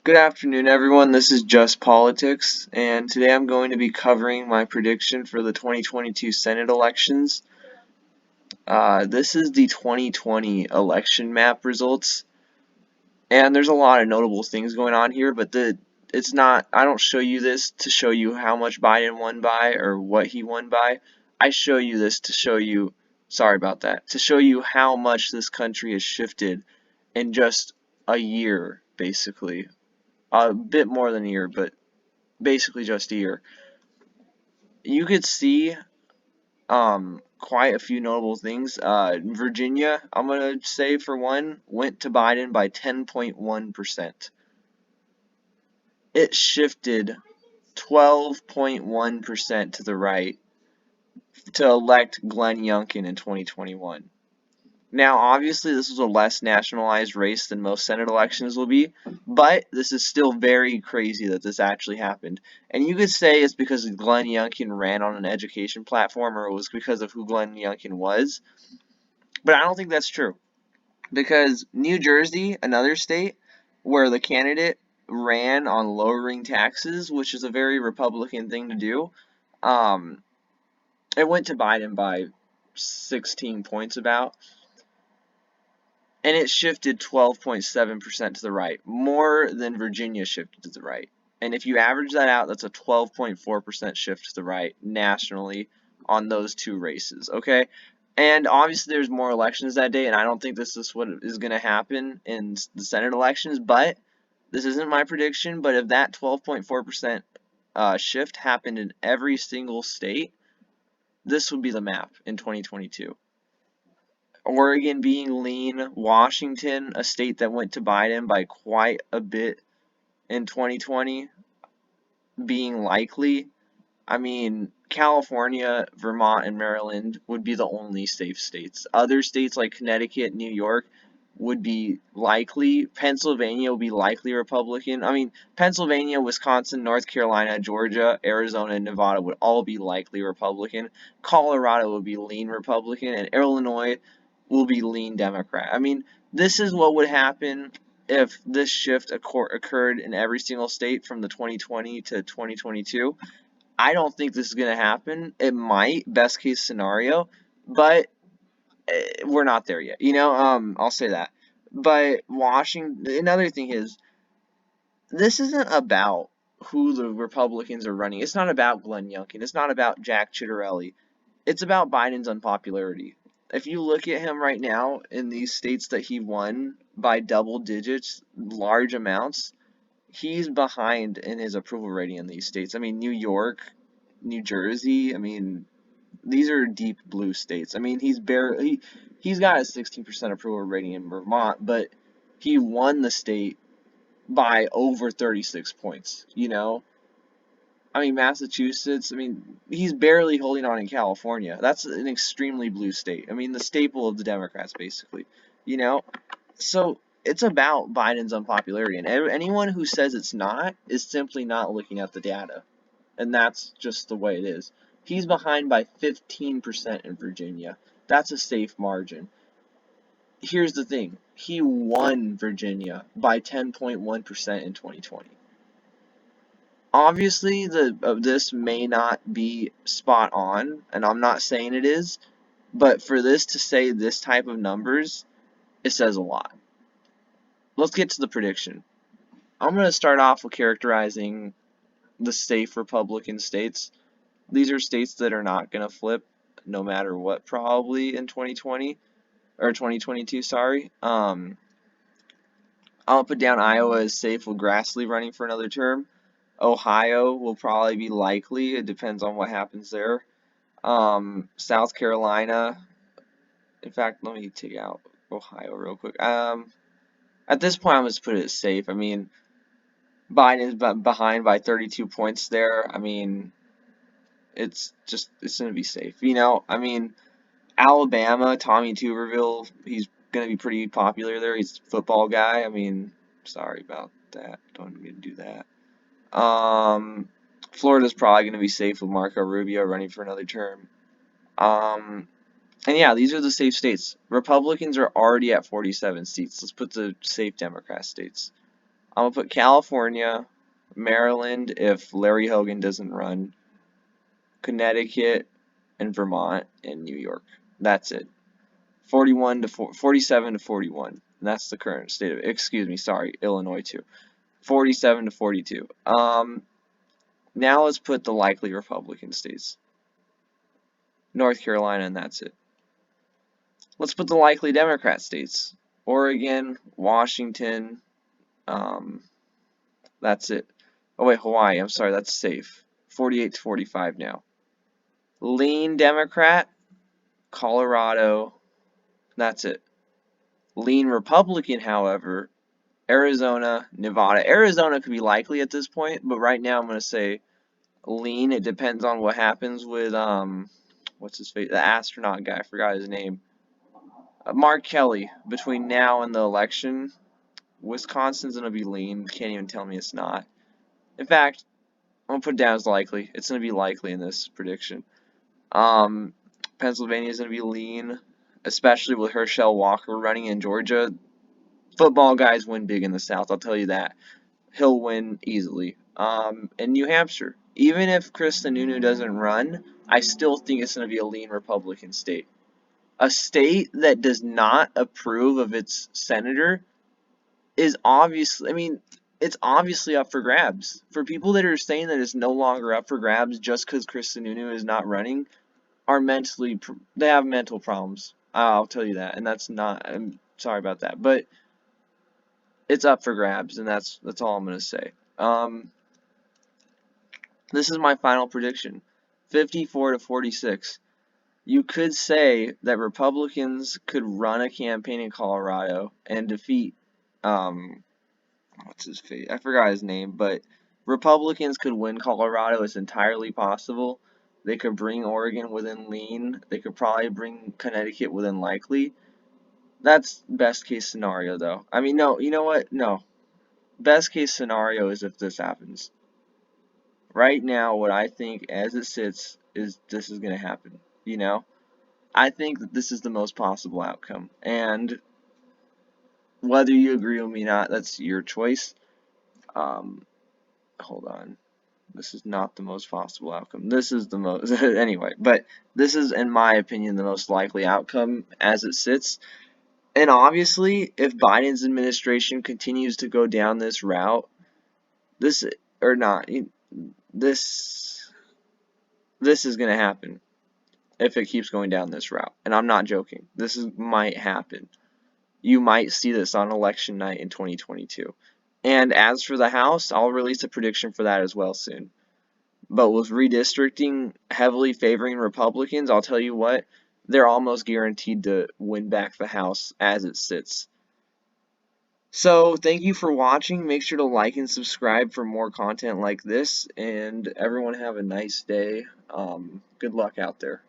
Good afternoon, everyone. This is Just Politics, and today I'm going to be covering my prediction for the 2022 Senate elections. This is the 2020 election map results, and there's a lot of notable things going on here, but it's not, I don't show you this to show you how much Biden won by or what he won by. I show you this to show you, sorry about that, to show you how much this country has shifted in just a year, basically. A bit more than a year, but basically just a year. You could see quite a few notable things. Virginia, I'm gonna say for one, went to Biden by 10.1%. It shifted 12.1% to the right to elect Glenn Youngkin in 2021. Now, obviously, this was a less nationalized race than most Senate elections will be, but this is still very crazy that this actually happened. And you could say it's because Glenn Youngkin ran on an education platform, or it was because of who Glenn Youngkin was, but I don't think that's true. Because New Jersey, another state where the candidate ran on lowering taxes, which is a very Republican thing to do, um, it went to Biden by 16 points about. And it shifted 12.7% to the right, more than Virginia shifted to the right. And if you average that out, that's a 12.4% shift to the right nationally on those two races, okay? And obviously there's more elections that day, and I don't think this is what is going to happen in the Senate elections, but this isn't my prediction, but if that 12.4% shift happened in every single state, this would be the map in 2022. Oregon being lean, Washington, a state that went to Biden by quite a bit in 2020, being likely. I mean, California, Vermont, and Maryland would be the only safe states. Other states like Connecticut, New York would be likely. Pennsylvania would be likely Republican. I mean, Pennsylvania, Wisconsin, North Carolina, Georgia, Arizona, and Nevada would all be likely Republican. Colorado would be lean Republican, and Illinois will be lean Democrat. I mean, this is what would happen if this shift occurred in every single state from the 2020 to 2022. I don't think this is going to happen. It might, best case scenario, but we're not there yet. I'll say that. But Washington, another thing is, this isn't about who the Republicans are running. It's not about Glenn Youngkin. It's not about Jack Ciattarelli. It's about Biden's unpopularity. If you look at him right now in these states that he won by double digits, large amounts, he's behind in his approval rating in these states. I mean, New York, New Jersey, I mean, these are deep blue states. I mean, he's got a 16% approval rating in Vermont, but he won the state by over 36 points, I mean, Massachusetts, I mean, he's barely holding on in California. That's an extremely blue state. I mean, the staple of the Democrats, basically, you know? So it's about Biden's unpopularity, and anyone who says it's not is simply not looking at the data, and that's just the way it is. He's behind by 15% in Virginia. That's a safe margin. Here's the thing. He won Virginia by 10.1% in 2020. Obviously, this may not be spot on, and I'm not saying it is, but for this to say this type of numbers, it says a lot. Let's get to the prediction. I'm going to start off with characterizing the safe Republican states. These are states that are not going to flip no matter what, probably in 2020 or 2022, sorry. I'll put down Iowa as safe with Grassley running for another term. Ohio will probably be likely. It depends on what happens there. South Carolina. In fact, let me take out Ohio real quick. At this point, I'm just put it safe. I mean, Biden is behind by 32 points there. I mean, it's going to be safe. I mean, Alabama, Tommy Tuberville, he's going to be pretty popular there. He's a football guy. I mean, sorry about that. Don't mean to do that. Florida's probably going to be safe with Marco Rubio running for another term. And yeah, these are the safe states. Republicans are already at 47 seats. Let's put the safe Democrat states. I'm going to put California, Maryland if Larry Hogan doesn't run, Connecticut, and Vermont, and New York. That's it. 47 to 41. And that's the current state of, excuse me, sorry, Illinois too. 47 to 42. Now let's put the likely Republican states. North Carolina, and that's it. Let's put the likely Democrat states. Oregon, Washington, that's it. Oh wait, Hawaii, I'm sorry, that's safe. 48 to 45 now. Lean Democrat, Colorado, that's it. Lean Republican, however, Arizona, Nevada. Arizona could be likely at this point, but right now I'm going to say lean. It depends on what happens with, what's his face? The astronaut guy, I forgot his name. Mark Kelly. Between now and the election, Wisconsin's going to be lean. Can't even tell me it's not. In fact, I'm going to put it down as likely. It's going to be likely in this prediction. Pennsylvania is going to be lean, especially with Herschel Walker running in Georgia. Football guys win big in the South, I'll tell you that. He'll win easily. In New Hampshire, even if Chris Sununu doesn't run, I still think it's going to be a lean Republican state. A state that does not approve of its senator is obviously, I mean, it's obviously up for grabs. For people that are saying that it's no longer up for grabs just because Chris Sununu is not running, are they have mental problems. I'll tell you that, and that's not, I'm sorry about that, but it's up for grabs, and that's all I'm gonna say. This is my final prediction, 54 to 46. You could say that Republicans could run a campaign in Colorado and defeat, what's his face? I forgot his name, but Republicans could win Colorado. It's entirely possible. They could bring Oregon within lean. They could probably bring Connecticut within likely. That's best case scenario, though. I mean, no, you know what? No. Best case scenario is if this happens. Right now, what I think as it sits is this is going to happen. You know? I think that this is the most possible outcome. And whether you agree with me or not, that's your choice. Hold on. This is not the most possible outcome. This is the most, anyway, but this is, in my opinion, the most likely outcome as it sits. And obviously, if Biden's administration continues to go down this route, this, or not, this is going to happen if it keeps going down this route. And I'm not joking. Might happen. You might see this on election night in 2022. And as for the House, I'll release a prediction for that as well soon. But with redistricting heavily favoring Republicans, I'll tell you what, they're almost guaranteed to win back the House as it sits. So thank you for watching. Make sure to like and subscribe for more content like this. And everyone have a nice day. Good luck out there.